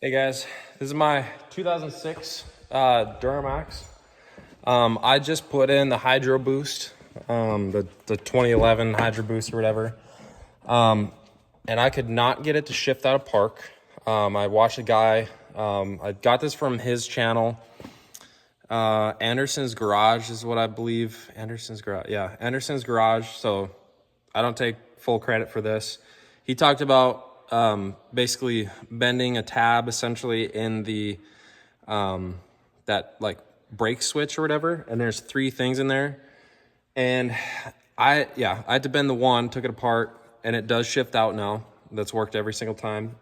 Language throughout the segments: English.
Hey guys, this is my 2006 Duramax. I just put in the Hydroboost, the 2011 Hydroboost or whatever, and I could not get it to shift out of park. I watched a guy, I got this from his channel, Anderson's Garage is what I believe. Anderson's Garage. So I don't take full credit for this. He talked about basically bending a tab essentially in the that like brake switch or whatever, and there's three things in there, and I had to bend the one, took it apart, and it does shift out now. That's worked every single time.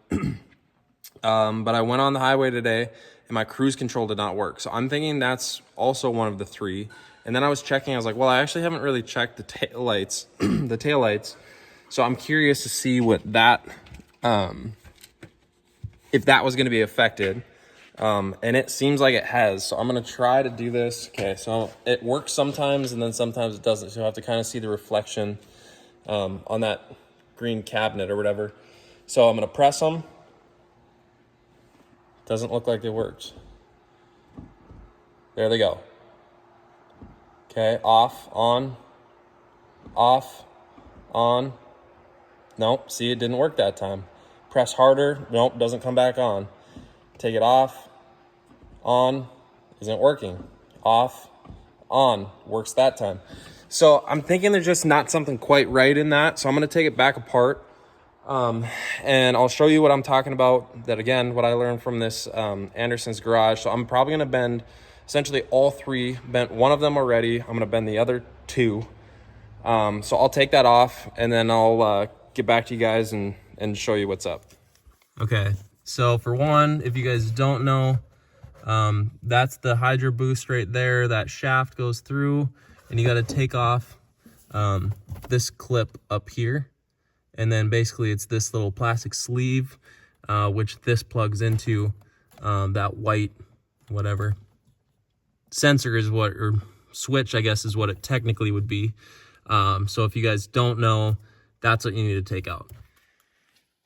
But I went on the highway today and my cruise control did not work, so I'm thinking that's also one of the three. And then I was checking, I was like, well, I actually haven't really checked the tail lights the tail lights, so I'm curious to see what that if that was going to be affected. And it seems like it has, so I'm going to try to do this. Okay, so it works sometimes and then sometimes it doesn't, so you'll have to kind of see the reflection on that green cabinet or whatever. So I'm going to press them. Doesn't look like it works. There they go. Okay, off, on, off, on. Nope, see, it didn't work that time. Press harder. Nope, doesn't come back on. Take it off, on, isn't working. Off, on, works that time. So I'm thinking there's just not something quite right in that. So I'm gonna take it back apart. And I'll show you what I'm talking about. That again, what I learned from this Anderson's Garage. So I'm probably gonna bend essentially all three. Bent one of them already. I'm gonna bend the other two. So I'll take that off and then I'll get back to you guys and show you what's up. Okay, so for one, if you guys don't know, that's the Hydroboost right there. That shaft goes through and you got to take off this clip up here. And then basically it's this little plastic sleeve, which this plugs into that white, whatever, sensor is what, or switch, I guess is what it technically would be. So if you guys don't know, that's what you need to take out.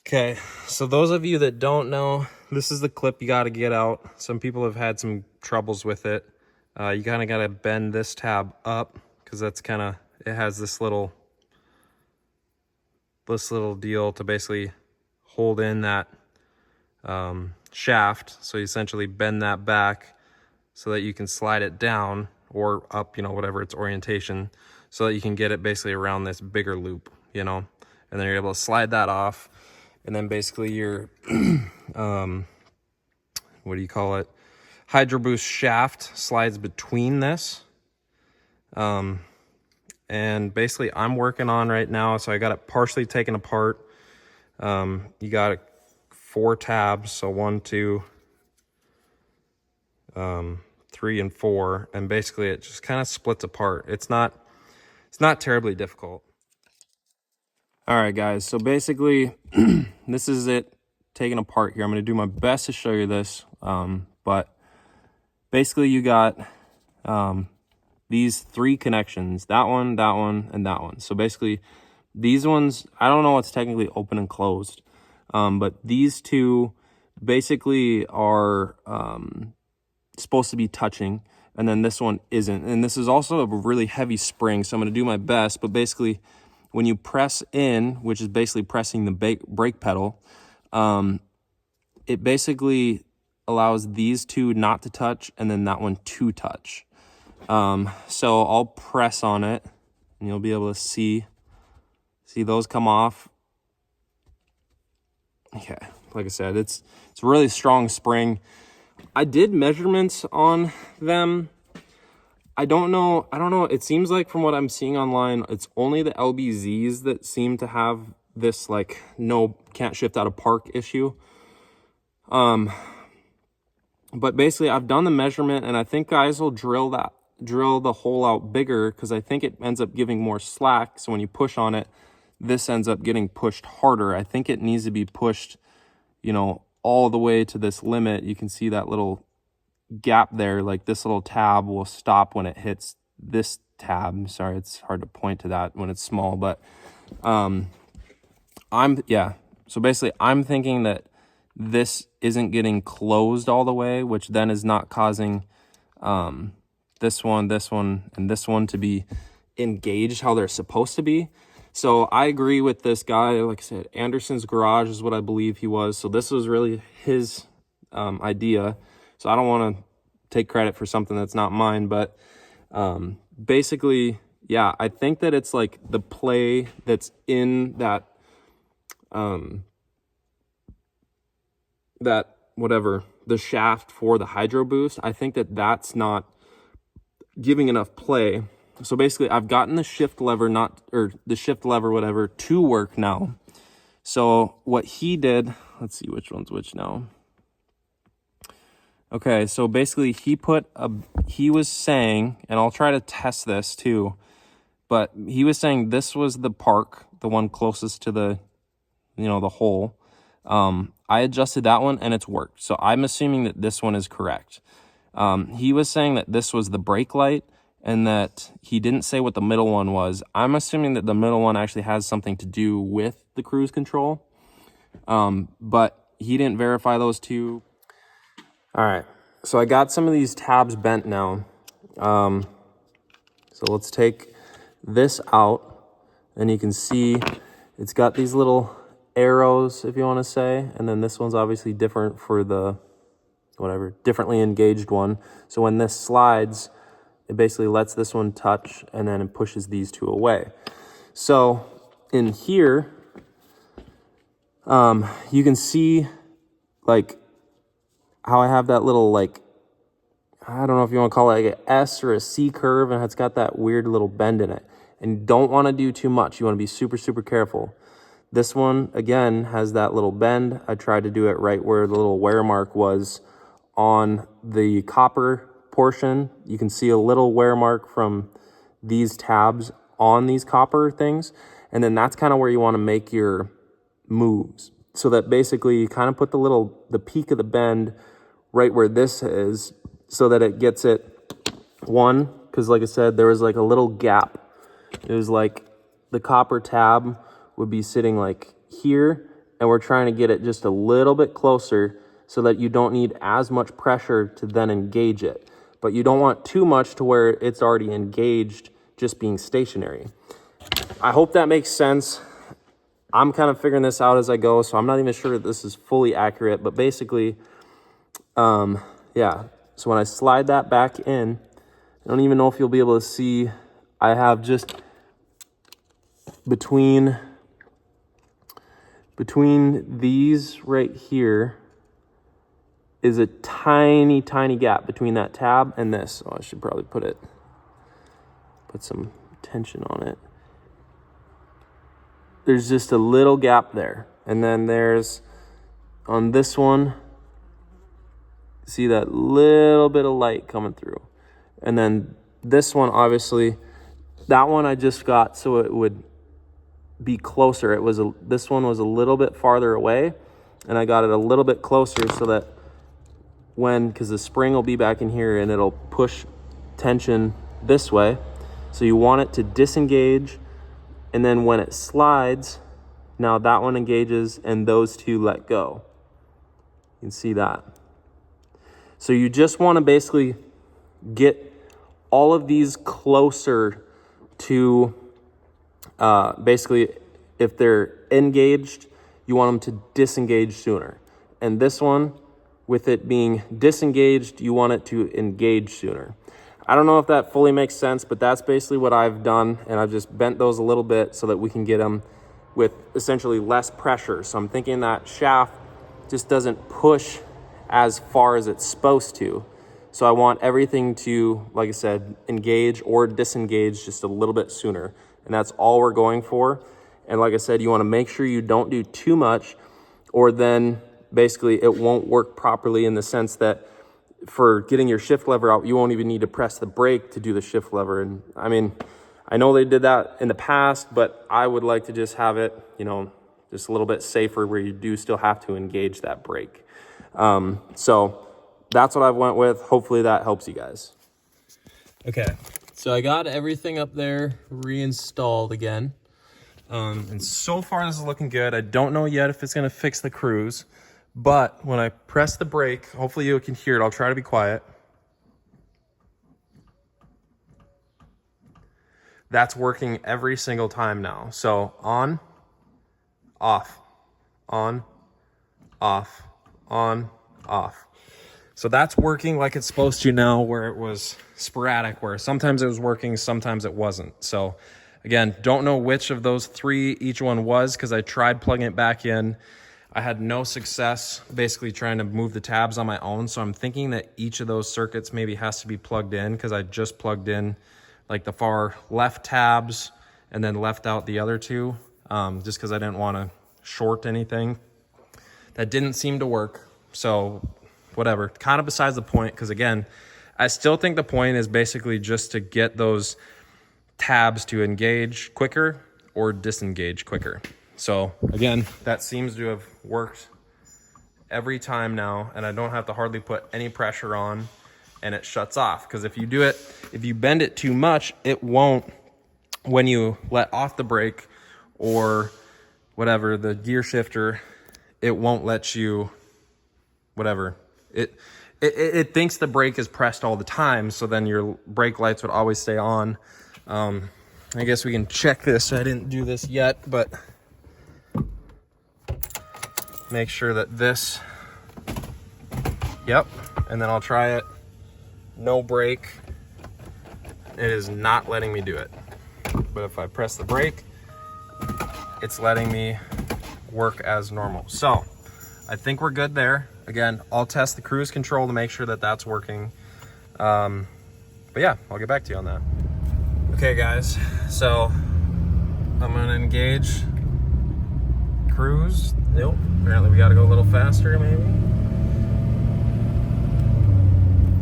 Okay, so those of you that don't know, this is the clip you got to get out. Some people have had some troubles with it. You kind of got to bend this tab up because that's kind of, it has this little deal to basically hold in that shaft. So you essentially bend that back so that you can slide it down or up, you know, whatever its orientation, so that you can get it basically around this bigger loop, you know, and then you're able to slide that off. And then basically your, what do you call it? Hydroboost shaft slides between this. And basically I'm working on right now, so I got it partially taken apart. You got 4 tabs, so 1, 2, 3, and 4, and basically it just kind of splits apart. It's not terribly difficult. All right, guys, so basically this is it taken apart here. I'm going to do my best to show you this, but basically you got these 3 connections, that one, and that one. So basically these ones, I don't know what's technically open and closed, but these 2 basically are supposed to be touching, and then this one isn't. And this is also a really heavy spring, so I'm going to do my best, but basically when you press in, which is basically pressing the brake pedal, it basically allows these 2 not to touch and then that one to touch. So I'll press on it and you'll be able to see those come off. Okay, like I said, it's a really strong spring. I did measurements on them. I don't know. It seems like from what I'm seeing online, it's only the LBZs that seem to have this like can't shift out of park issue. But basically I've done the measurement and I think guys will drill the hole out bigger because I think it ends up giving more slack. So when you push on it, this ends up getting pushed harder. I think it needs to be pushed, you know, all the way to this limit. You can see that little gap there, like this little tab will stop when it hits this tab. I'm sorry, it's hard to point to that when it's small, but so basically I'm thinking that this isn't getting closed all the way, which then is not causing this one, and this one to be engaged how they're supposed to be. So I agree with this guy. Like I said, Anderson's Garage is what I believe he was. So this was really his idea. So I don't want to take credit for something that's not mine, but basically, yeah, I think that it's like the play that's in that that whatever, the shaft for the Hydroboost. I think that that's not giving enough play. So basically I've gotten the shift lever whatever to work now. So what he did, let's see which one's which now. Okay, so basically he was saying, and I'll try to test this too, but he was saying this was the park, the one closest to the, the hole. I adjusted that one and it's worked. So I'm assuming that this one is correct. He was saying that this was the brake light and that he didn't say what the middle one was. I'm assuming that the middle one actually has something to do with the cruise control. But he didn't verify those two. All right, so I got some of these tabs bent now. So let's take this out, and you can see it's got these little arrows, if you want to say, and then this one's obviously different for the differently engaged one. So when this slides, it basically lets this one touch, and then it pushes these two away. So in here, you can see like how I have that little, like, I don't know if you want to call it like an S or a C curve, and it's got that weird little bend in it. And you don't want to do too much. You want to be super, super careful. This one, again, has that little bend. I tried to do it right where the little wear mark was on the copper portion. You can see a little wear mark from these tabs on these copper things. And then that's kind of where you want to make your moves. So that basically you kind of put the peak of the bend right where this is, so that it gets it one, because like I said, there was like a little gap. It was like the copper tab would be sitting like here, and we're trying to get it just a little bit closer so that you don't need as much pressure to then engage it. But you don't want too much to where it's already engaged just being stationary. I hope that makes sense. I'm kind of figuring this out as I go, so I'm not even sure that this is fully accurate, but basically, yeah. So when I slide that back in, I don't even know if you'll be able to see, I have just between these right here is a tiny, tiny gap between that tab and this. Oh, I should probably put some tension on it. There's just a little gap there. And then there's, on this one, see that little bit of light coming through. And then this one, obviously, that one I just got so it would be closer. This one was a little bit farther away, and I got it a little bit closer so that because the spring will be back in here and it'll push tension this way. So you want it to disengage, and then when it slides, now that one engages and those two let go. You can see that. So you just want to basically get all of these closer to, basically, if they're engaged, you want them to disengage sooner. And this one, with it being disengaged, you want it to engage sooner. I don't know if that fully makes sense, but that's basically what I've done. And I've just bent those a little bit so that we can get them with essentially less pressure. So I'm thinking that shaft just doesn't push as far as it's supposed to. So I want everything to, like I said, engage or disengage just a little bit sooner. And that's all we're going for. And like I said, you want to make sure you don't do too much, or then basically it won't work properly, in the sense that for getting your shift lever out, you won't even need to press the brake to do the shift lever. And I mean, I know they did that in the past, but I would like to just have it, just a little bit safer, where you do still have to engage that brake. So that's what I've went with. Hopefully that helps you guys. Okay, so I got everything up there reinstalled again. And so far this is looking good. I don't know yet if it's gonna fix the cruise, But when I press the brake, hopefully you can hear it. I'll try to be quiet. That's working every single time now. So on, off, on, off, on, off. So that's working like it's supposed to now, where it was sporadic, where sometimes it was working, sometimes it wasn't. So again, don't know which of those three each one was, because I tried plugging it back in. I had no success basically trying to move the tabs on my own. So I'm thinking that each of those circuits maybe has to be plugged in, because I just plugged in like the far left tabs and then left out the other two, just because I didn't want to short anything. That didn't seem to work. So whatever, kind of besides the point, because again, I still think the point is basically just to get those tabs to engage quicker or disengage quicker. So again, that seems to have worked every time now, and I don't have to hardly put any pressure on, and it shuts off. Because if you do it, if you bend it too much, it won't, when you let off the brake or whatever, the gear shifter, it won't let you, whatever. It thinks the brake is pressed all the time, so then your brake lights would always stay on. I guess we can check this. I didn't do this yet, but make sure that this, yep, and then I'll try it. No brake. It is not letting me do it. But if I press the brake, it's letting me work as normal. So I think we're good there. Again, I'll test the cruise control to make sure that that's working. But yeah, I'll get back to you on that. Okay guys, so I'm gonna engage cruise. Nope, apparently we gotta go a little faster maybe.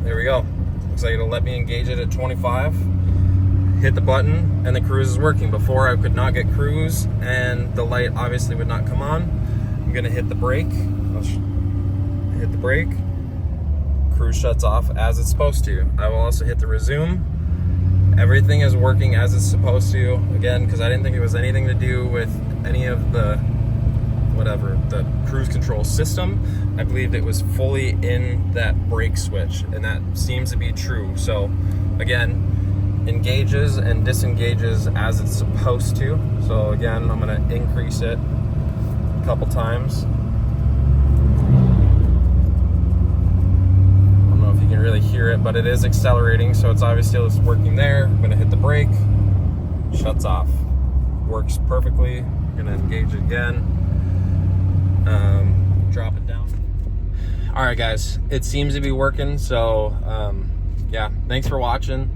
There we go. Looks like it'll let me engage it at 25. Hit the button and the cruise is working. Before I could not get cruise and the light obviously would not come on. I'm gonna hit the brake. I'll hit the brake. Cruise shuts off as it's supposed to. I will also hit the resume. Everything is working as it's supposed to. Again, because I didn't think it was anything to do with any of the whatever, the cruise control system. I believed it was fully in that brake switch, and that seems to be true. So again, engages and disengages as it's supposed to. So again, I'm gonna increase it a couple times. I don't know if you can really hear it, but it is accelerating, so it's obviously still working there. I'm gonna hit the brake, shuts off. Works perfectly. I'm gonna engage it again. Drop it down. All right guys, it seems to be working. So yeah, thanks for watching.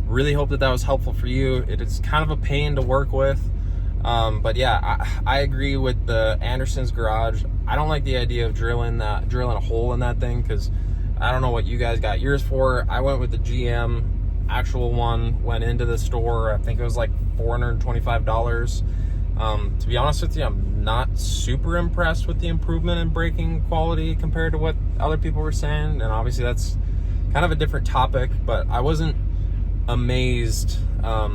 Really hope that was helpful for you. It is kind of a pain to work with, but yeah, I agree with the Anderson's garage. I don't like the idea of drilling a hole in that thing, because I don't know what you guys got yours for. I went with the GM actual one, went into the store, I think it was like $425. To be honest with you, I'm not super impressed with the improvement in braking quality compared to what other people were saying. And obviously that's kind of a different topic, but I wasn't amazed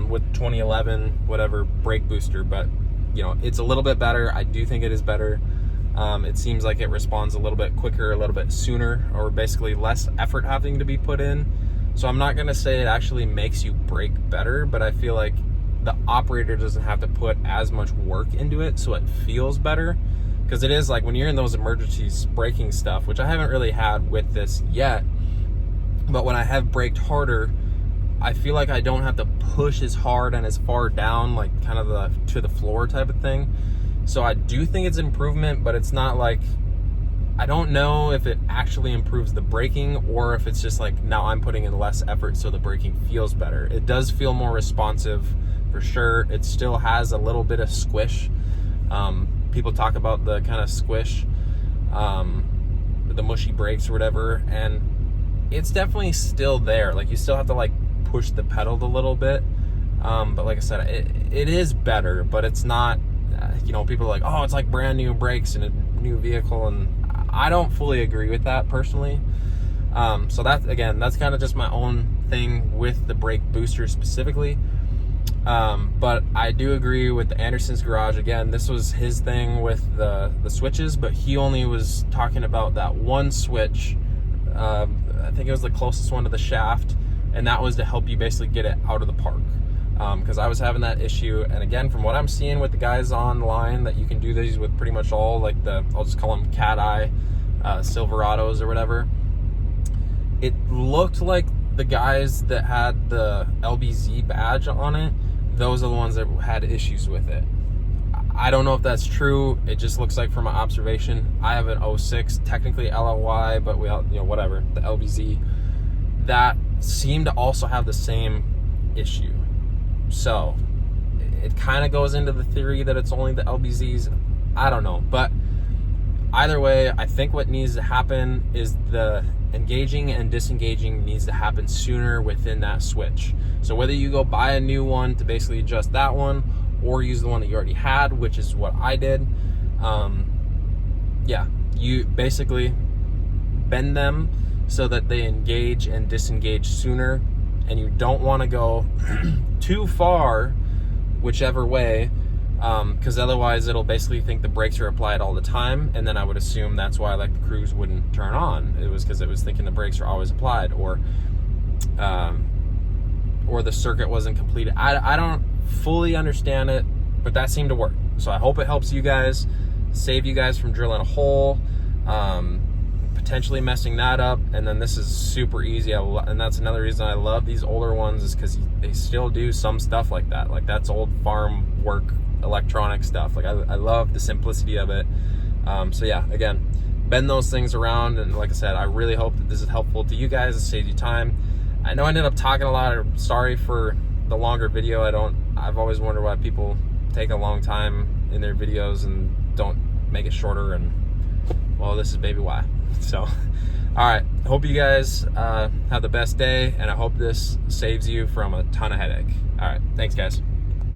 with 2011 whatever brake booster, but you know, it's a little bit better. I do think it is better. It seems like it responds a little bit quicker, a little bit sooner, or basically less effort having to be put in. So I'm not gonna say it actually makes you brake better, but I feel like the operator doesn't have to put as much work into it, so it feels better. Because it is like when you're in those emergency braking stuff, which I haven't really had with this yet, but when I have braked harder, I feel like I don't have to push as hard and as far down, like kind of to the floor type of thing. So I do think it's improvement, but it's not like, I don't know if it actually improves the braking or if it's just like now I'm putting in less effort so the braking feels better. It does feel more responsive for sure. It still has a little bit of squish. People talk about the kind of squish, the mushy brakes or whatever, and it's definitely still there. Like you still have to like push the pedal a little bit, but like I said, it is better, but it's not, you know, people are like, oh, it's like brand new brakes in a new vehicle, and I don't fully agree with that personally. So that's, again, that's kind of just my own thing with the brake booster specifically. But I do agree with the Anderson's Garage. Again, this was his thing with the switches, but he only was talking about that one switch. I think it was the closest one to the shaft, and that was to help you basically get it out of the park. Because I was having that issue, and again, from what I'm seeing with the guys online, that you can do these with pretty much all, like I'll just call them cat eye Silverados or whatever. It looked like the guys that had the LBZ badge on it, those are the ones that had issues with it. I don't know if that's true. It just looks like, from my observation, I have an 06, technically LLY, but we all, whatever, the LBZ, that seemed to also have the same issue. So it kind of goes into the theory that it's only the LBZs. I don't know, but either way, I think what needs to happen is the engaging and disengaging needs to happen sooner within that switch. So whether you go buy a new one to basically adjust that one, or use the one that you already had, which is what I did, yeah, you basically bend them so that they engage and disengage sooner, and you don't want to go too far whichever way, because otherwise it'll basically think the brakes are applied all the time, and then I would assume that's why, like, the cruise wouldn't turn on. It was because it was thinking the brakes are always applied, or the circuit wasn't completed. I don't fully understand it, but that seemed to work. So I hope it helps you guys, save you guys from drilling a hole, potentially messing that up. And then this is super easy, and that's another reason I love these older ones, is because they still do some stuff like that. Like, that's old farm work electronic stuff. Like, I love the simplicity of it. So yeah, again, bend those things around, and like I said, I really hope that this is helpful to you guys. It saves you time. I know I ended up talking a lot. Sorry for the longer video. I've always wondered why people take a long time in their videos and don't make it shorter, and well, this is maybe why. So, all right, hope you guys have the best day, and I hope this saves you from a ton of headache. All right, thanks guys.